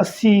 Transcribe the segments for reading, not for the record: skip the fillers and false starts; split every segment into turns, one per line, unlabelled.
80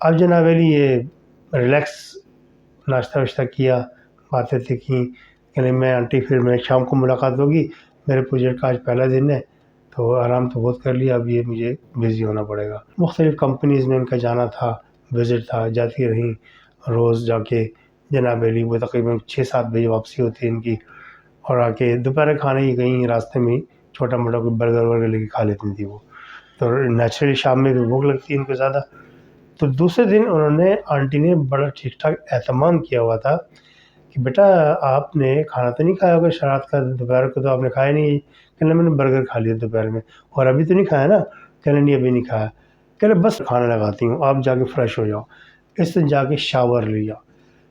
اب جناب علی یہ ریلیکس ناشتہ واشتہ کیا، باتیں تھی کی کہ نہیں میں آنٹی پھر میں شام کو ملاقات ہوگی، میرے پروجیکٹ کا آج پہلا دن ہے تو آرام تو بہت کر لیا، اب یہ مجھے بزی ہونا پڑے گا۔ مختلف کمپنیز میں ان کا جانا تھا، وزٹ تھا، جاتی رہیں روز جا کے جناب علی، وہ تقریباً 6-7 بجے واپسی ہوتی ہے ان کی، اور آ کے دوپہر کھانے ہی کہیں راستے میں ہی چھوٹا موٹا کوئی برگر ورگر لے کے کھا لیتی تھی وہ، تو نیچرلی شام میں بھی بھوک لگتی ہے ان کو زیادہ۔ تو دوسرے دن انہوں نے آنٹی نے بڑا ٹھیک ٹھاک اہتمام کیا ہوا تھا کہ بیٹا آپ نے کھانا تو نہیں کھایا ہوگا شرارت کا، دوپہر کو تو آپ نے کھایا نہیں، کہنے میں نے برگر کھا لیا دوپہر میں، اور ابھی تو نہیں کھایا نا، کہنے نہیں ابھی نہیں کھایا، کہنے بس کھانا لگاتی ہوں آپ جا کے فریش ہو جاؤ۔ اس نے جا کے شاور لیا،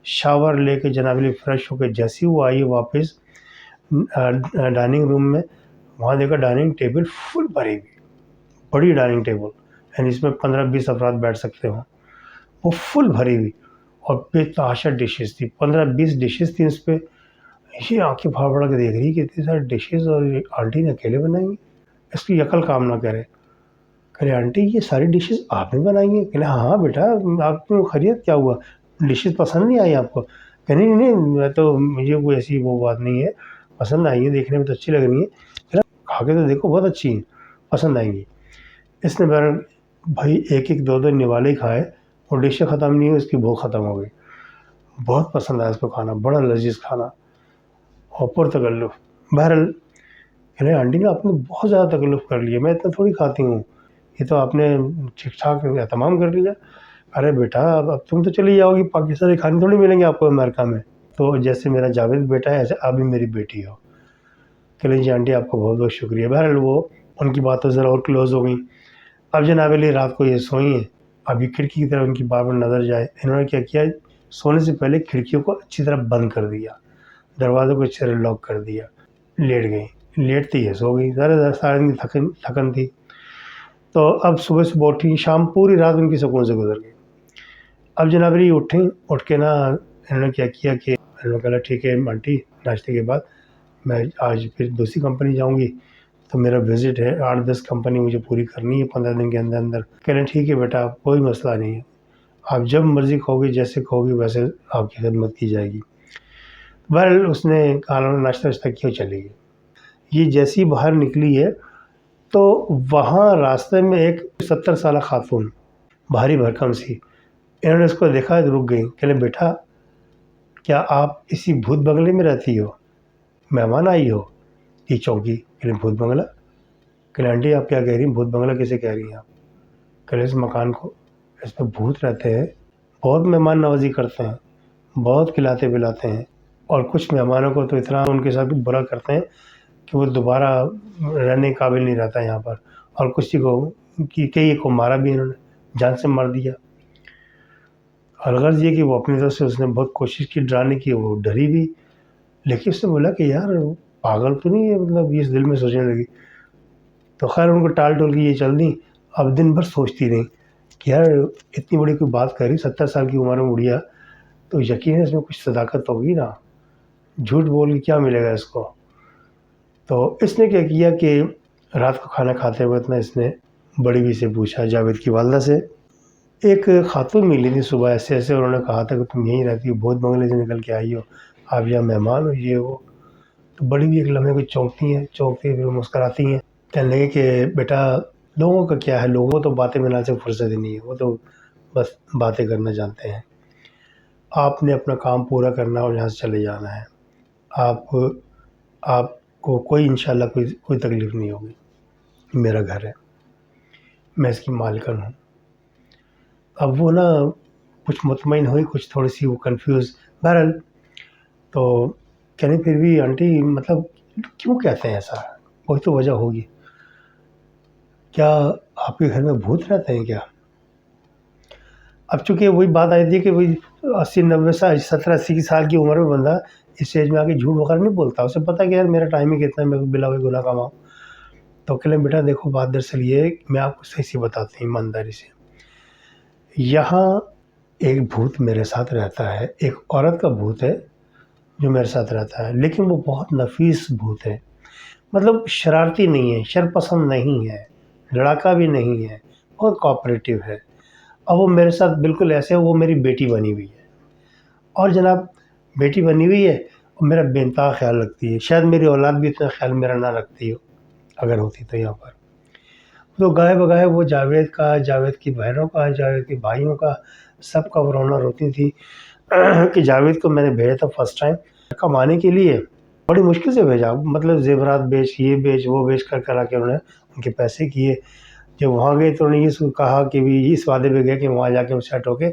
شاور لے کے جناب علی فریش ہو کے جیسے ہی وہ آئی واپس ڈائننگ روم میں، وہاں دیکھا ڈائننگ ٹیبل فل بھری ہوئی، بڑی ڈائننگ ٹیبل، یعنی اس میں 15-20 افراد بیٹھ سکتے ہوں، وہ فل بھری ہوئی، اور بے تحاشا ڈشز تھی، 15-20 ڈشز تھیں اس پہ۔ یہ آنکھیں پھاڑ پھاڑ کے دیکھ رہی کہ اتنی ساری ڈشز اور آنٹی نے اکیلے بنائی ہیں، اس کی عقل کام نہ کرے۔ کہے آنٹی یہ ساری ڈشز آپ نے بنائی ہیں؟ کہنے ہاں بیٹا، آپ کو خیریت کیا ہوا، ڈشز پسند نہیں آئی آپ کو؟ کہنے نہیں میں تو مجھے کوئی ایسی وہ بات نہیں ہے، پسند آئی ہیں، دیکھنے میں تو اچھی لگ رہی ہیں، کہنا کھا کے تو دیکھو بہت اچھی ہیں، پسند آئیں گی۔ اس نے بہرحال بھائی ایک ایک دو نوالے کھائے اور ڈشیں ختم نہیں ہوئی، اس کی بھوک ختم ہو گئی، بہت پسند آیا اس کو کھانا، بڑا لذیذ کھانا اور پرتکلف۔ بہرحال کہنے آنٹی نے آپ نے بہت زیادہ تکلف کر لیا، میں اتنا تھوڑی کھاتی ہوں، یہ تو آپ نے ٹھیک ٹھاک اہتمام کر لیا۔ ارے بیٹا اب تم تو چلی جاؤ گی، پاکستانی کھانے تھوڑی ملیں گے آپ کو امریکہ میں، تو جیسے میرا جاوید بیٹا ہے ایسے آپ بھی میری بیٹی ہو۔ کہ جی آنٹی آپ کو بہت بہت شکریہ۔ بہرحال وہ ان کی باتیں ذرا اور کلوز ہو گئیں۔ اب جناب علی رات کو یہ سوئی ہیں، ابھی کھڑکی کی طرف ان کی بار بار نظر جائے، انہوں نے کیا کیا، سونے سے پہلے کھڑکیوں کو اچھی طرح بند کر دیا، دروازے کو اچھی طرح لاک کر دیا، لیٹ گئیں، لیٹتی ہے سو گئی، ذرا سارے دن کی تھکن تھی۔ تو اب صبح صبح اٹھی، شام پوری رات ان کی سکون سے گزر گئی۔ اب جناب علی اٹھیں، اٹھ کے نا انہوں نے کیا کیا کہ انہوں نے کہا ٹھیک ہے آنٹی ناشتے کے بعد میں آج پھر دوسری کمپنی جاؤں گی، تو میرا وزٹ ہے 8-10 کمپنی مجھے پوری کرنی ہے 15 دن کے اندر اندر۔ کہہ رہے ہیں ٹھیک ہے بیٹا کوئی مسئلہ نہیں ہے، آپ جب مرضی کھو گے جیسے کھو گے ویسے آپ کی خدمت کی جائے گی۔ بہرحال اس نے کھانا ناشتہ واشتہ کیا چلی گئی۔ یہ جیسی باہر نکلی ہے تو وہاں راستے میں ایک 70 سالہ خاتون بھاری بھرکم سی، انہوں نے اس کو دیکھا تو رک گئی، کہنے بیٹا کیا آپ اسی بھوت بنگلے میں رہتی ہو، مہمان آئی ہو؟ یہ چونکی، کہنے بھوت بنگلہ؟ کہنے آنٹی آپ کیا کہہ رہی ہیں، بھوت بنگلہ کیسے کہہ رہی ہیں آپ؟ کہنے اس مکان کو، اس میں بھوت رہتے ہیں، بہت مہمان نوازی کرتے ہیں، بہت کھلاتے پلاتے ہیں، اور کچھ مہمانوں کو تو اتنا ان کے ساتھ برا کرتے ہیں کہ وہ دوبارہ رہنے قابل نہیں رہتا یہاں پر، اور کسی کو کئی کو مارا بھی انہوں نے، جان سے مار دیا۔ الغرض یہ کہ وہ اپنی طرف سے اس نے بہت کوشش کی ڈرانے کی، وہ ڈری بھی، لیکن اس نے بولا کہ یار پاگل تو نہیں ہے، مطلب یہ اس دل میں سوچنے لگی۔ تو خیر ان کو ٹال ٹول کے یہ چل دیں، اب دن بھر سوچتی رہیں کہ یار اتنی بڑی کوئی بات کری، 70 سال کی عمر میں بڑھیا، تو یقیناً اس میں کچھ صداقت ہوگی نا، جھوٹ بول کے کیا ملے گا اس کو۔ تو اس نے کیا کیا کہ رات کو کھانا کھاتے وقت اس نے بڑی بھی سے پوچھا، جاوید کی والدہ سے، ایک خاتون ملی تھی صبح ایسے ایسے، انہوں نے کہا تھا کہ تم یہیں رہتی ہو، بہت بنگلے سے نکل کے آئی ہو، آپ یہاں مہمان ہو یہ وہ۔ تو بڑی بھی ایک لمحے کو چونکتی ہیں پھر مسکراتی ہیں، کہنے لگے کہ بیٹا لوگوں کا کیا ہے، لوگوں تو باتیں ملانے سے فرصت ہی نہیں ہے، وہ تو بس باتیں کرنا جانتے ہیں، آپ نے اپنا کام پورا کرنا اور یہاں سے چلے جانا ہے، آپ کو کوئی انشاءاللہ کوئی تکلیف نہیں ہوگی، میرا گھر ہے، میں اس کی مالکن ہوں۔ اب وہ نا کچھ مطمئن ہوئی، کچھ تھوڑی سی وہ کنفیوز، بہرحال تو کہنے پھر بھی آنٹی مطلب کیوں کہتے ہیں ایسا، کوئی تو وجہ ہوگی، کیا آپ کے گھر میں بھوت رہتے ہیں کیا؟ اب چونکہ وہی بات آئی تھی کہ وہی 80-90 سال 70-80 سال کی عمر میں بندہ اس اسٹیج میں آ کے جھوٹ وغیرہ نہیں بولتا، اسے پتہ کہ یار میرا ٹائم ہی کتنا ہے، میں بلا ہوئے گناہ کماؤں۔ تو کہنے بیٹا دیکھو بات دراصل یہ ہے کہ میں آپ کو صحیح سی بتاتی ہوں ایمانداری سے، یہاں ایک بھوت میرے ساتھ رہتا ہے، ایک عورت کا بھوت ہے جو میرے ساتھ رہتا ہے، لیکن وہ بہت نفیس بھوت ہے، مطلب شرارتی نہیں ہے، شر پسند نہیں ہے، لڑاکا بھی نہیں ہے، بہت کوآپریٹیو ہے، اب وہ میرے ساتھ بالکل ایسے وہ میری بیٹی بنی ہوئی ہے، اور جناب بیٹی بنی ہوئی ہے اور میرا بے انتہا خیال رکھتی ہے، شاید میری اولاد بھی اتنا خیال میرا نہ رکھتی ہو اگر ہوتی تو یہاں پر۔ تو گاہے بگاہے وہ جاوید کا، جاوید کی بہنوں کا، جاوید کے بھائیوں کا، سب کا رونا روتی تھی کہ جاوید کو میں نے بھیجا تھا فرسٹ ٹائم کمانے کے لیے، بڑی مشکل سے بھیجا، مطلب زیورات بیچ، یہ بیچ وہ بیچ کر کرا کے انہوں نے ان کے پیسے کیے۔ جب وہاں گئے تو انہوں نے یہ کہا کہ بھی اس وعدے پہ گئے کہ وہاں جا کے سیٹ ہو کے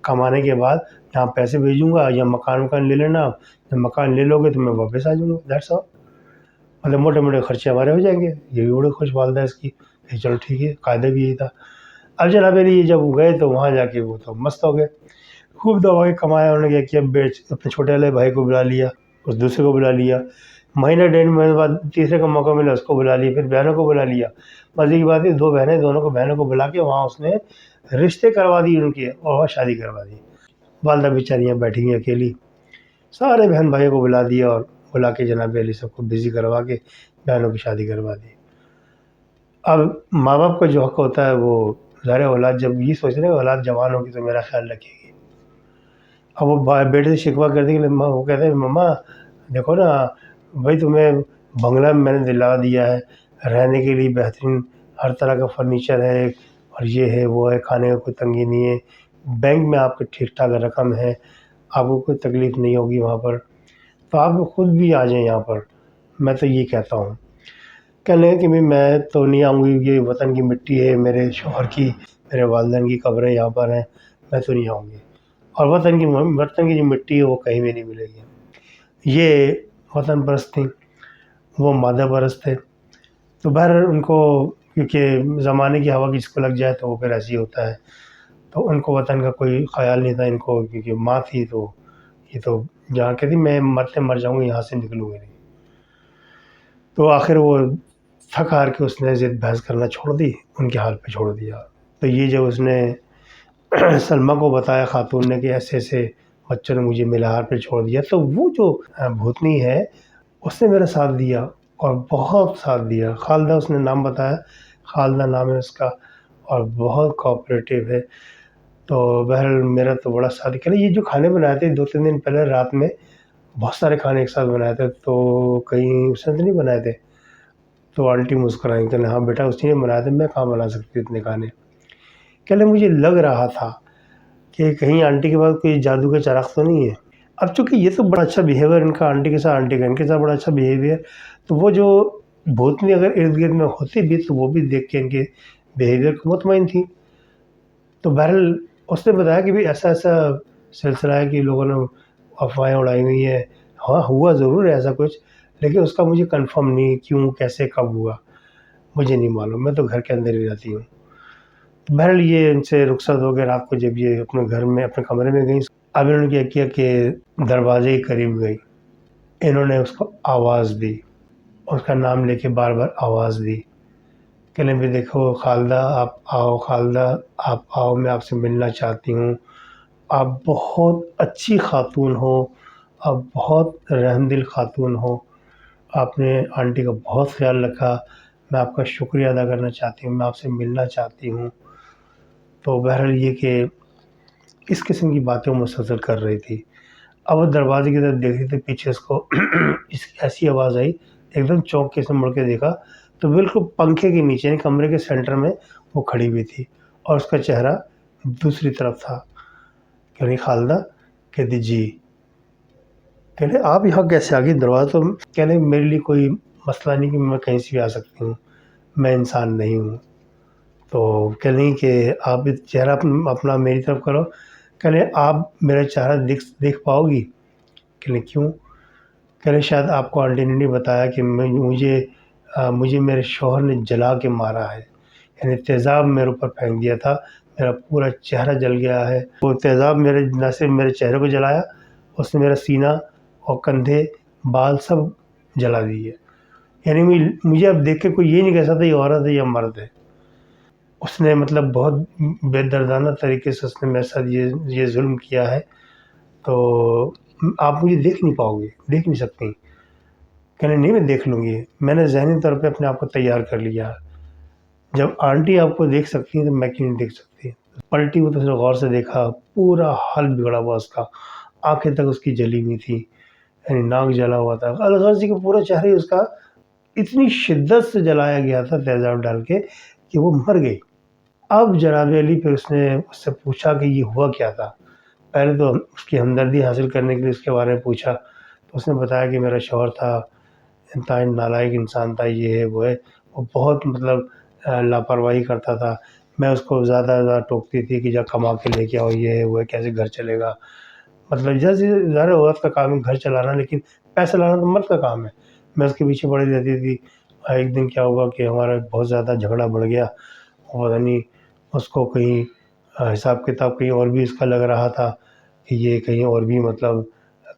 کمانے کے بعد یہاں پیسے بھیجوں گا یا مکان لے لینا، جب مکان لے لو گے تو میں واپس آ جاؤں گا، دیٹس آل، مطلب موٹے موٹے خرچے ہمارے ہو جائیں گے۔ یہ بھی بڑی خوش والدہ ہے اس کی کہ چلو ٹھیک ہے، قاعدہ بھی یہی تھا۔ اب جناب یہ جب گئے تو وہاں جا کے وہ تو مست ہو گئے، خوب دبا کے کمایا انہوں نے، کیا بیچ اپنے چھوٹے والے بھائی کو بلا لیا، اس دوسرے کو بلا لیا، مہینہ ڈیڑھ مہینے بعد تیسرے کا موقع ملا اس کو بلا لیا، پھر بہنوں کو بلا لیا۔ مزے کی بات ہے 2 بہنیں، دونوں کو بہنوں کو بلا کے وہاں اس نے رشتے کروا دیے ان کے، اور وہاں شادی کروا دی۔ والدہ بیچاریاں بیٹھی ہوئی اکیلی، سارے بہن بھائیوں کو بلا دیا اور بلا کے جناب علی سب کو بزی کروا کے بہنوں کی شادی کروا دی۔ اب ماں باپ کا جو حق ہوتا ہے وہ ظاہر اولاد جب یہ سوچ رہے ہیں اولاد جوان ہوگی تو میرا خیال رکھے گی، اب وہ بیٹے سے شکوہ کرتے کہ وہ کہتے ہیں مما دیکھو نا بھائی تمہیں بنگلہ میں نے دلا دیا ہے، رہنے کے لیے بہترین ہر طرح کا فرنیچر ہے اور یہ ہے وہ ہے، کھانے کا کوئی تنگی نہیں ہے، بینک میں آپ کے ٹھیک ٹھاک رقم ہے، آپ کو کوئی تکلیف نہیں ہوگی وہاں پر، تو آپ خود بھی آ جائیں یہاں پر۔ میں تو یہ کہتا ہوں، کہہ لیں کہ میں تو نہیں آؤں گی، یہ وطن کی مٹی ہے، میرے شوہر کی، میرے والدین کی قبریں یہاں پر ہیں، میں تو نہیں آؤں گی، اور وطن کی جو مٹی ہے وہ کہیں بھی نہیں ملے گی۔ یہ وطن پرست تھیں، وہ مادہ پرست تھے، تو بہرحال ان کو کیونکہ زمانے کی ہوا کسی کو لگ جائے تو وہ پھر ایسے ہی ہوتا ہے، تو ان کو وطن کا کوئی خیال نہیں تھا، ان کو کیونکہ ماں تھی تو یہ تو جہاں کہتی میں مرتے مر جاؤں گی یہاں سے نکلوں گی نہیں، تو آخر وہ تھک ہار کے اس نے ضد بحث کرنا چھوڑ دی، ان کے حال پہ چھوڑ دیا۔ تو یہ جب اس نے سلمیٰ کو بتایا خاتون نے کہ ایسے ایسے بچوں نے مجھے ملہار پہ چھوڑ دیا، تو وہ جو بھوتنی ہے اس نے میرا ساتھ دیا اور بہت ساتھ دیا، خالدہ اس نے نام بتایا، خالدہ نام ہے اس کا، اور بہت کوآپریٹیو ہے۔ تو بہرحال میرا تو بڑا ساتھ کہ یہ جو کھانے بنائے تھے 2-3 دن پہلے رات میں بہت سارے کھانے ایک ساتھ بنائے تھے، تو کہیں اس نے تو نہیں بنائے تھے؟ تو آنٹی مسکرائیں کہ ہاں بیٹا اسی نے بنایا تھا، میں کہاں بنا سکتی اتنے کھانے؟ کہ مجھے لگ رہا تھا کہ کہیں آنٹی کے پاس کوئی جادو کا چراغ تو نہیں ہے۔ اب چونکہ یہ تو بڑا اچھا بیہیویئر ان کا آنٹی کے ساتھ، آنٹی کا ان کے ساتھ بڑا اچھا بیہیویئر، تو وہ جو بھوتنی اگر ارد گرد میں ہوتی بھی تو وہ بھی دیکھ کے ان کے بیہیویئر کو مطمئن تھی۔ تو بہرحال اس نے بتایا کہ ایسا ایسا سلسلہ ہے کہ لوگوں نے افواہیں اڑائی ہوئی ہیں، ہاں ہوا ضرور ہے ایسا کچھ، لیکن اس کا مجھے کنفرم نہیں کیوں کیسے کب ہوا مجھے نہیں معلوم، میں تو گھر کے اندر ہی رہتی ہوں۔ بہرحال یہ ان سے رخصت ہو گئے، رات کو جب یہ اپنے گھر میں اپنے کمرے میں گئیں، اب انہوں نے کیا کیا کہ دروازے کے قریب گئی، انہوں نے اس کو آواز دی، اس کا نام لے کے بار بار آواز دی، کہنے بھی دیکھو خالدہ آپ آؤ، خالدہ آپ آؤ، میں آپ سے ملنا چاہتی ہوں، آپ بہت اچھی خاتون ہو، آپ بہت رحم دل خاتون ہو، آپ نے آنٹی کا بہت خیال رکھا، میں آپ کا شکریہ ادا کرنا چاہتی ہوں، میں آپ سے ملنا چاہتی ہوں۔ تو بہرحال یہ کہ اس قسم کی باتیں وہ مسلسل کر رہی تھی۔ اب وہ دروازے کی طرف دیکھ رہی تھی، پیچھے اس کو اس کی ایسی آواز آئی، ایک دم چونک کے سے مڑ کے دیکھا تو بالکل پنکھے کے نیچے کمرے کے سینٹر میں وہ کھڑی ہوئی تھی اور اس کا چہرہ دوسری طرف تھا۔ کہنے خالدہ، کہتی جی، کہنے آپ یہاں کیسے آ گئی؟ دروازہ تو کہنے میرے لیے کوئی مسئلہ نہیں کہ میں کہیں سے بھی آ سکتی ہوں، میں انسان نہیں ہوں۔ تو کہنے کہ آپ چہرہ اپنا میری طرف کرو، کہنے آپ میرا چہرہ دیکھ پاؤ گی؟ کہنے کیوں؟ کہنے شاید آپ کو آنٹی نے نہیں بتایا کہ مجھے میرے شوہر نے جلا کے مارا ہے، یعنی تیزاب میرے اوپر پھینک دیا تھا، میرا پورا چہرہ جل گیا ہے، وہ تیزاب نہ صرف میرے چہرے کو جلایا، اس نے میرا سینہ اور کندھے بال سب جلا دیے، یعنی مجھے اب دیکھ کے کوئی یہ نہیں کہہ سکتا یہ عورت ہے یا مرد ہے۔ اس نے مطلب بہت بے دردانہ طریقے سے اس نے میرے ساتھ یہ ظلم کیا ہے، تو آپ مجھے دیکھ نہیں پاؤ گے، دیکھ نہیں سکتی۔ کہنے نہیں میں دیکھ لوں گی، میں نے ذہنی طور پہ اپنے آپ کو تیار کر لیا، جب آنٹی آپ کو دیکھ سکتی ہیں تو میں کیوں نہیں دیکھ سکتی؟ پلٹی ہوئی تو اس نے غور سے دیکھا، پورا حال بگڑا ہوا اس کا، آنکھیں تک اس کی جلی ہوئی تھی، یعنی ناک جلا ہوا تھا۔ الغرضی کہ پورا چہرہ ہی اس کا اتنی شدت سے جلایا گیا تھا تیزاب ڈال کے کہ وہ مر گئی۔ اب جناب علی پھر اس نے اس سے پوچھا کہ یہ ہوا کیا تھا۔ پہلے تو اس کی ہمدردی حاصل کرنے کے لیے اس کے بارے میں پوچھا، تو اس نے بتایا کہ میرا شوہر تھا، انتہائی نالائق انسان تھا، یہ ہے وہ ہے، وہ بہت لاپرواہی کرتا تھا، میں اس کو زیادہ زیادہ ٹوکتی تھی کہ جا کما کے لے کے آؤ، یہ ہے وہ ہے، کیسے گھر چلے گا۔ جیسے ظاہر عورت کا کام ہے گھر چلانا، لیکن پیسہ لانا تو مرد کا کام ہے۔ میں اس کے پیچھے پڑی رہتی تھی۔ ایک دن کیا ہوا کہ ہمارا بہت زیادہ جھگڑا بڑھ گیا، اور یعنی اس کو کہیں حساب کتاب کہیں اور بھی اس کا لگ رہا تھا کہ یہ کہیں اور بھی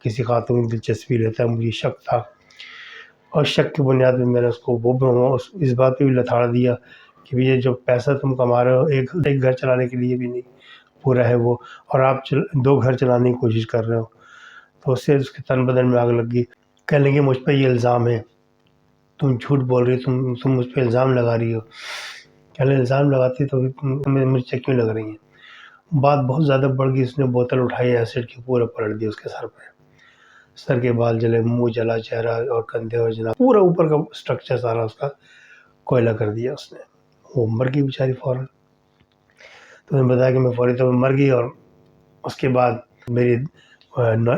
کسی خاتون کی دلچسپی لیتا ہے، مجھے شک تھا، اور شک کی بنیاد پہ میں نے اس کو اس بات پہ بھی لتاڑ دیا کہ یہ جو پیسہ تم کما رہے ہو ایک گھر چلانے کے لیے بھی نہیں پورا ہے وہ، اور آپ 2 گھر چلانے کی کوشش کر رہے ہو۔ تو اس سے اس کے تن بدن میں آگ لگ گئی، کہنے لگی مجھ پہ یہ الزام ہے، تم جھوٹ بول رہی ہو، تم مجھ پہ الزام لگا رہی ہو۔ کہنے الزام لگاتی تو مرچیں کیوں لگ رہی ہیں؟ بات بہت زیادہ بڑھ گئی، اس نے بوتل اٹھائی ایسڈ کی، پورا پلٹ دی اس کے سر پہ، سر کے بال جلے، منہ جلا، چہرہ اور کندھے اور جناب پورا اوپر کا اسٹرکچر سارا اس کا کوئلہ کر دیا اس نے۔ وہ مر گئی بیچاری فوراً۔ تو میں بتایا کہ میں فوری طور پر مر گئی، اور اس کے بعد میری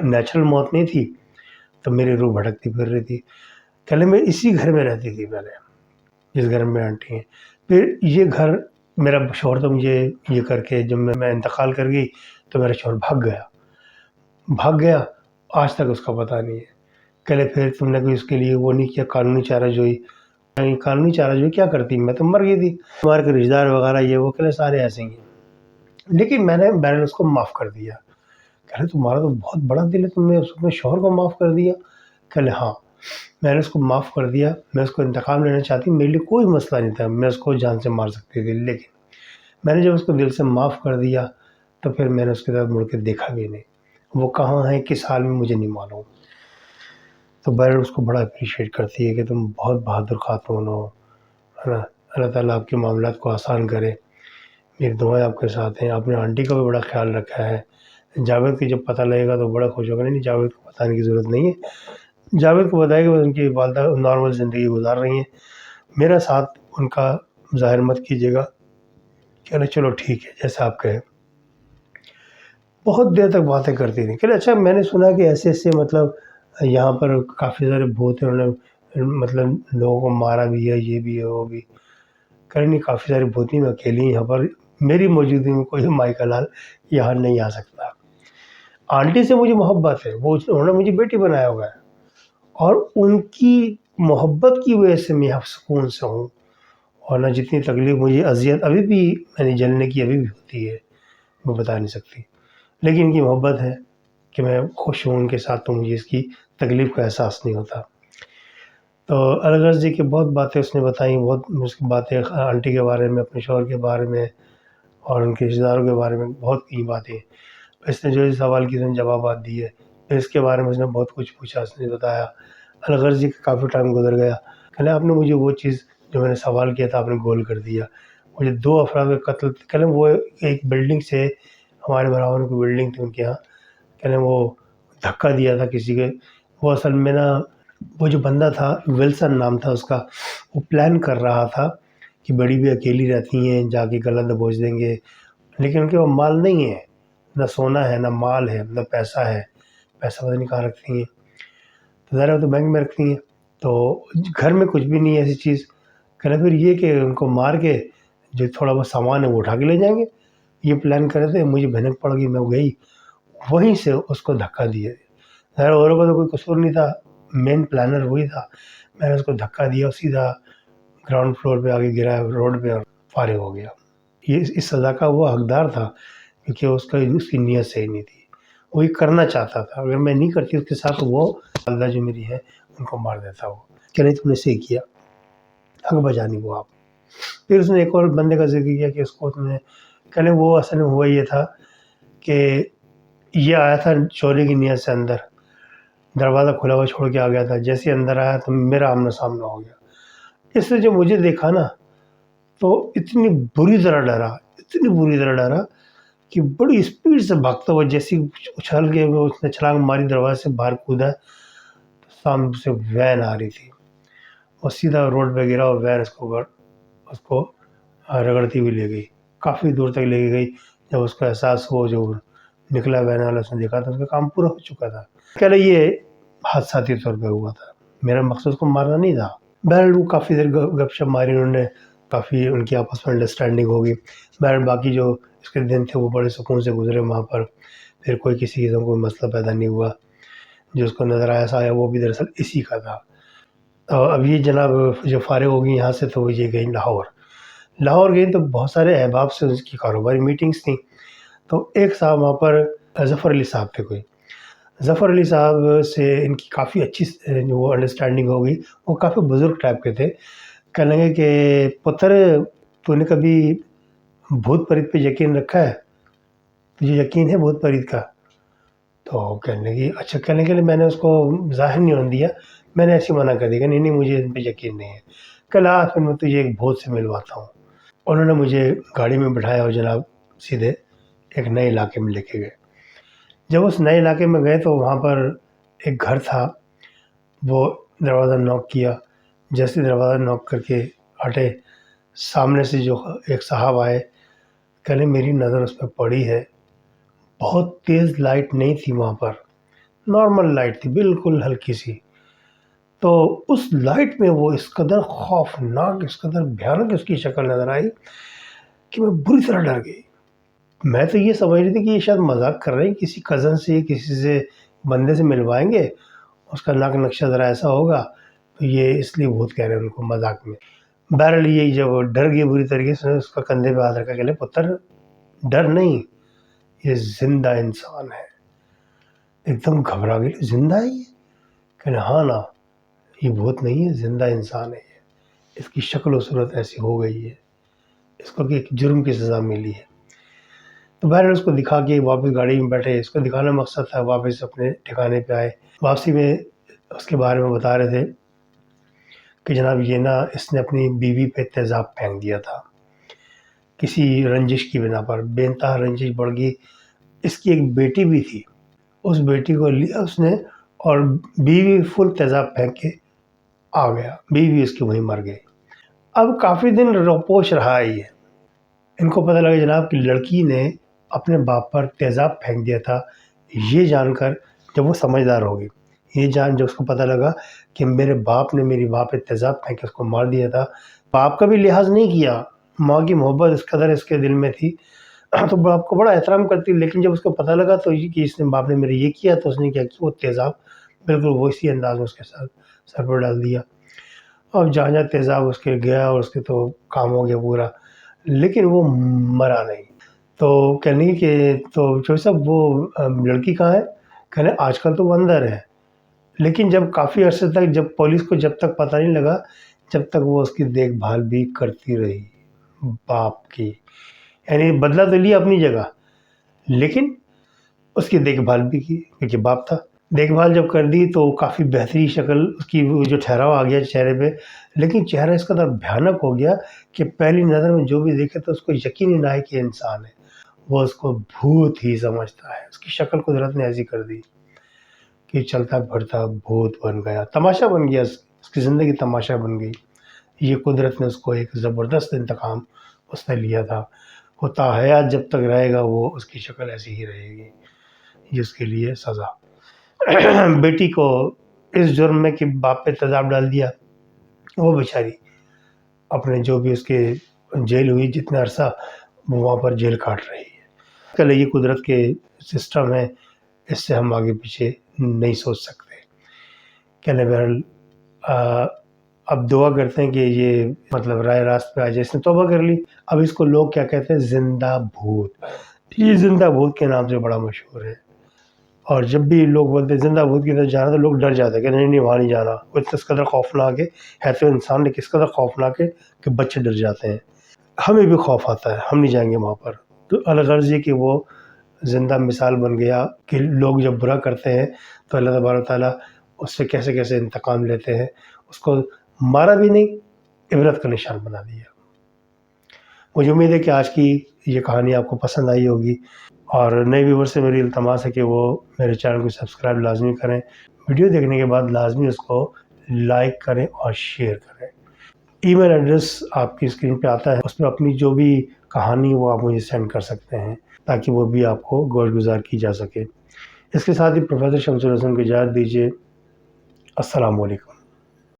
نیچرل موت نہیں تھی، تو میری روح بھٹکتی پھر رہی تھی۔ پہلے میں اسی گھر میں رہتی تھی، پہلے جس گھر میں آنٹی ہیں، پھر یہ گھر میرا شوہر تو مجھے یہ کر کے جب میں انتقال کر گئی تو میرا شوہر بھاگ گیا، آج تک اس کا پتہ نہیں ہے۔ کہلے پھر تم نے کوئی اس کے لیے وہ نہیں کیا، قانونی چارہ جوئی؟ قانونی چارہ جوئی کیا کرتی، میں تو مر گئی تھی، ہمارے کے رشتہ دار وغیرہ یہ وہ، کہلے سارے ایسے ہی ہیں، لیکن میں نے اس کو معاف کر دیا۔ کہلے تمہارا تو بہت بڑا دل ہے، تم نے اپنے شوہر کو معاف کر دیا؟ کہلے ہاں، میں نے اس کو معاف کر دیا، میں اس کو انتقام لینا چاہتی، میرے لیے کوئی مسئلہ نہیں تھا، میں اس کو جان سے مار سکتی تھی، لیکن میں نے جب اس کو دل سے معاف کر دیا تو پھر میں نے اس کے ساتھ مڑ کے دیکھا بھی نہیں، وہ کہاں ہے کس حال میں مجھے نہیں معلوم۔ تو بہرحال اس کو بڑا اپریشیٹ کرتی ہے کہ تم بہت بہادر خاتون ہو، ہے نا، اللہ تعالیٰ آپ کے معاملات کو آسان کرے، میری دعائیں آپ کے ساتھ ہیں۔ آپ نے آنٹی کا بھی بڑا خیال رکھا ہے، جاوید کی جب پتہ لگے گا تو بڑا خوش ہوگا۔ نہیں، جاوید کو بتانے کی ضرورت نہیں ہے، جاوید کو بتائے کہ ان کی والدہ نارمل زندگی گزار رہی ہیں، میرا ساتھ ان کا ظاہر مت کیجیے گا۔ کہنے چلو ٹھیک ہے جیسا آپ کہیں۔ بہت دیر تک باتیں کرتی تھیں۔ کہنے اچھا میں نے سنا کہ ایسے یہاں پر کافی سارے بھوت ہیں، انہوں نے لوگوں کو مارا بھی ہے، یہ بھی ہے وہ بھی۔ کہنے نہیں، کافی ساری بھوتیں میں اکیلی یہاں پر، میری موجودگی میں کوئی مائی کا لال یہاں نہیں آ سکتا۔ آنٹی سے مجھے محبت ہے، انہوں نے مجھے بیٹی بنایا ہوا ہے، اور ان کی محبت کی وجہ سے میں سکون سے ہوں، اور نہ جتنی تکلیف مجھے اذیت ابھی بھی جلنے کی ابھی بھی ہوتی ہے، میں بتا نہیں سکتی، لیکن ان کی محبت ہے کہ میں خوش ہوں ان کے ساتھ، تو مجھے اس کی تکلیف کا احساس نہیں ہوتا۔ تو الغرض جی کی بہت باتیں اس نے بتائیں، بہت اس کی باتیں آنٹی کے بارے میں، اپنے شوہر کے بارے میں، اور ان کے رشتہ داروں کے بارے میں بہت کی باتیں۔ اس نے جو سوال کی اس نے جوابات دیے، پھر اس کے بارے میں اس نے بہت کچھ پوچھا، اس نے بتایا۔ الغرض جی کا کافی ٹائم گزر گیا، کہنے آپ نے مجھے وہ چیز جو میں نے سوال کیا تھا آپ نے گول کر دیا، مجھے 2 افراد کا قتل، کہنے وہ ایک بلڈنگ سے، ہمارے برابر کی بلڈنگ تھی ان کے یہاں، کہنے وہ دھکا دیا تھا کسی کے، وہ اصل میں وہ جو بندہ تھا ولسن نام تھا اس کا، وہ پلان کر رہا تھا کہ بڑی بھی اکیلی رہتی ہیں، جا کے غلط دبوچ دیں گے، لیکن ان کے وہ مال نہیں ہے، نہ سونا ہے، نہ مال ہے، نہ پیسہ ہے، پیسہ پتہ نہیں کہاں رکھتی ہیں، تو ظاہر ہے تو بینک میں رکھتی ہیں، تو گھر میں کچھ بھی نہیں ہے ایسی چیز۔ کہنا پھر یہ کہ ان کو مار کے جو تھوڑا بہت سامان ہے وہ اٹھا کے لے جائیں گے، یہ پلان کر رہے تھے۔ مجھے بھنک پڑ گئی، میں گئی وہیں سے اس کو دھکا دیا، ظاہر اوروں کا تو کوئی قصور نہیں تھا، مین پلانر وہی تھا، میں نے اس کو دھکا دیا، سیدھا گراؤنڈ فلور پہ آگے گرا روڈ پہ اور فارغ ہو گیا۔ یہ اس سزا کا وہ حقدار تھا کیونکہ اس کی نیت صحیح نہیں تھی، وہ یہ کرنا چاہتا تھا، اگر میں نہیں کرتی اس کے ساتھ تو وہ والدہ جو میری ہے ان کو مار دیتا وہ، کہ نہیں تم نے صحیح کیا، حق بجانی وہ آپ۔ پھر اس نے ایک اور بندے کا ذکر کیا کہ اس کو کہنے وہ اصل میں ہوا یہ تھا کہ یہ آیا تھا چوری کی نیت سے اندر، دروازہ کھلا ہوا چھوڑ کے آ گیا تھا، جیسے اندر آیا تو میرا آمنا سامنا ہو گیا، اس نے جو مجھے دیکھا نا تو اتنی بری طرح ڈرا کہ بڑی اسپیڈ سے بھاگتا ہوا جیسی اچھال کے اس نے چھلانگ ماری، دروازے سے باہر کودا، تو سامنے سے وین آ رہی تھی، وہ سیدھا روڈ پہ گرا اور وین اس کو رگڑتی ہوئی لے گئی، کافی دور تک لے کے گئی۔ جب اس کو احساس ہوا، جو نکلا وین والا، اس نے دیکھا تو اس کا کام پورا ہو چکا تھا۔ کہہ لیں یہ حادثاتی طور پہ ہوا تھا، میرا مقصد اس کو مارنا نہیں تھا۔ بہرحال وہ کافی دیر گپ شپ ماری، انہوں نے کافی ان کی آپس میں انڈرسٹینڈنگ ہوگی۔ بہرحال باقی جو اس کے دن تھے وہ بڑے سکون سے گزرے وہاں پر، پھر کوئی کسی قسم کوئی مسئلہ پیدا نہیں ہوا۔ جو اس کو نظر آیا وہ بھی دراصل اسی کا تھا۔ اب یہ جناب جو فارغ ہو گئی یہاں سے، تو یہ گئی لاہور گئی تو بہت سارے احباب سے اس کی کاروباری میٹنگز تھیں۔ تو ایک صاحب وہاں پر ظفر علی صاحب تھے، کوئی ظفر علی صاحب سے ان کی کافی اچھی جو وہ انڈرسٹینڈنگ ہو گئی۔ وہ کافی بزرگ ٹائپ کے تھے۔ کہنے لگے کہ پتر، تو نے کبھی بھوت پریت پہ یقین رکھا ہے؟ تجھے یقین ہے بھوت پریت کا؟ تو کہنے لگی اچھا، کہنے کے لیے میں نے اس کو ظاہر نہیں ہونے دیا، میں نے ایسی منع کر دی کہ نہیں مجھے ان پہ یقین نہیں ہے۔ کل آ پھر میں تجھے ایک بھوت سے ملواتا ہوں۔ انہوں نے مجھے گاڑی میں بٹھایا اور جناب سیدھے ایک نئے علاقے میں لے کے گئے۔ جب اس نئے علاقے میں گئے تو وہاں پر ایک گھر تھا، وہ دروازہ نوک کیا، جیسے دروازہ نوک کر کے ہٹے، سامنے سے جو ایک صاحب آئے، کہنے میری نظر اس پہ پڑی ہے، بہت تیز لائٹ نہیں تھی وہاں پر، نارمل لائٹ تھی بالکل ہلکی سی۔ تو اس لائٹ میں وہ اس قدر خوفناک، اس قدر بھیانک اس کی شکل نظر آئی کہ میں بری طرح ڈر گئی۔ میں تو یہ سمجھ رہی تھی کہ یہ شاید مذاق کر رہے ہیں، کسی کزن سے کسی سے بندے سے ملوائیں گے، اس کا ناک نقشہ ذرا ایسا ہوگا، تو یہ اس لیے بھوت کہہ رہے ہیں ان کو مذاق میں۔ بہرحال یہ جب ڈر گئی بری طریقے سے، اس کا کندھے پہ ہاتھ رکھا کہ لے پتر، ڈر نہیں، یہ زندہ انسان ہے۔ ایک دم گھبرا گئی، زندہ ہے یہ؟ کہ ہاں نا، یہ بھوت نہیں ہے، زندہ انسان ہے یہ، اس کی شکل و صورت ایسی ہو گئی ہے، اس کو ایک جرم کی سزا ملی ہے۔ تو بہرحال اس کو دکھا کے واپس گاڑی میں بیٹھے، اس کو دکھانا مقصد تھا، واپس اپنے ٹھکانے پہ آئے۔ واپسی میں اس کے بارے میں بتا رہے تھے کہ جناب یہ نا اس نے اپنی بیوی پہ تیزاب پھینک دیا تھا کسی رنجش کی بنا پر، بے انتہا رنجش بڑھ گئی۔ اس کی ایک بیٹی بھی تھی، اس بیٹی کو لیا اس نے اور بیوی فل تیزاب پھینک کے آ گیا، بیوی اس کی وہیں مر گئی۔ اب کافی دن روپوش رہا ہے یہ، ان کو پتہ لگا جناب کہ لڑکی نے اپنے باپ پر تیزاب پھینک دیا تھا۔ یہ جان کر جب وہ سمجھدار ہوگی، یہ جب اس کو پتہ لگا کہ میرے باپ نے میری ماں پہ تیزاب پھینک کے اس کو مار دیا تھا، باپ کا بھی لحاظ نہیں کیا، ماں کی محبت اس قدر اس کے دل میں تھی تو باپ کو بڑا احترام کرتی، لیکن جب اس کو پتہ لگا تو کہ اس نے باپ نے میرے یہ کیا، تو اس نے کیا کیا، وہ تیزاب بالکل وہ اسی انداز میں اس کے ساتھ سر پر ڈال دیا، اور جہاں جہاں تیزاب اس کے گیا اور اس کے تو کام ہو گیا پورا، لیکن وہ مرا نہیں۔ تو کہنے کہ تو چوہے صاحب وہ لڑکی کہاں ہے؟ کہنے آج کل تو وہ اندر ہے، لیکن جب کافی عرصے تک جب پولیس کو جب تک پتہ نہیں لگا، جب تک وہ اس کی دیکھ بھال بھی کرتی رہی باپ کی، یعنی بدلہ تو لیا اپنی جگہ، لیکن اس کی دیکھ بھال بھی کی، کیونکہ باپ تھا۔ دیکھ بھال جب کر دی تو کافی بہتری شکل اس کی، جو ٹھہراؤ آ گیا چہرے پہ، لیکن چہرہ اس قدر بھیانک ہو گیا کہ پہلی نظر میں جو بھی دیکھے تو اس کو یقین ہی نہ آئے کہ انسان ہے، وہ اس کو بھوت ہی سمجھتا ہے۔ اس کی شکل قدرت نے ایسی کر دی کہ چلتا پھرتا بھوت بن گیا، تماشا بن گیا، اس کی زندگی تماشا بن گئی۔ یہ قدرت نے اس کو ایک زبردست انتقام اس نے لیا تھا، وہ تا حیات جب تک رہے گا وہ اس کی شکل ایسی ہی رہے گی، جس کے لیے سزا۔ بیٹی کو اس جرم میں کہ باپ پہ تیزاب ڈال دیا، وہ بیچاری اپنے جو بھی اس کے جیل ہوئی جتنا عرصہ، وہ وہاں پر جیل کاٹ رہی ہے۔ کل یہ قدرت کے سسٹم ہے، اس سے ہم آگے پیچھے نہیں سوچ سکتے۔ کہنے بہرحال اب دعا کرتے ہیں کہ یہ مطلب رائے راست پہ آ جائے، اس نے توبہ کر لی۔ اب اس کو لوگ کیا کہتے ہیں؟ زندہ بھوت۔ یہ زندہ بھوت کے نام سے بڑا مشہور ہے، اور جب بھی لوگ بولتے ہیں زندہ بھوت کی طرف جانا تو لوگ ڈر جاتے ہیں کہ نہیں وہاں نہیں جانا، وہ اس قدر خوفناک ہے تو انسان نے کس قدر خوفناک ہے کہ بچے ڈر جاتے ہیں۔ ہمیں بھی خوف آتا ہے، ہم نہیں جائیں گے وہاں پر۔ تو الغرض یہ کہ وہ زندہ مثال بن گیا کہ لوگ جب برا کرتے ہیں تو اللہ تبارک و تعالیٰ اس سے کیسے کیسے انتقام لیتے ہیں۔ اس کو مارا بھی نہیں، عبرت کا نشان بنا دیا۔ مجھے امید ہے کہ آج کی یہ کہانی آپ کو پسند آئی ہوگی، اور نئے ویور سے میری التماس ہے کہ وہ میرے چینل کو سبسکرائب لازمی کریں، ویڈیو دیکھنے کے بعد لازمی اس کو لائک کریں اور شیئر کریں۔ ای میل ایڈریس آپ کی اسکرین پہ آتا ہے، اس میں اپنی جو بھی کہانی وہ آپ مجھے سینڈ کر سکتے ہیں تاکہ وہ بھی آپ کو گوش گزار کی جا سکے۔ اس کے ساتھ ہی پروفیسر شمس الحسن کو اجازت دیجیے۔ السلام علیکم۔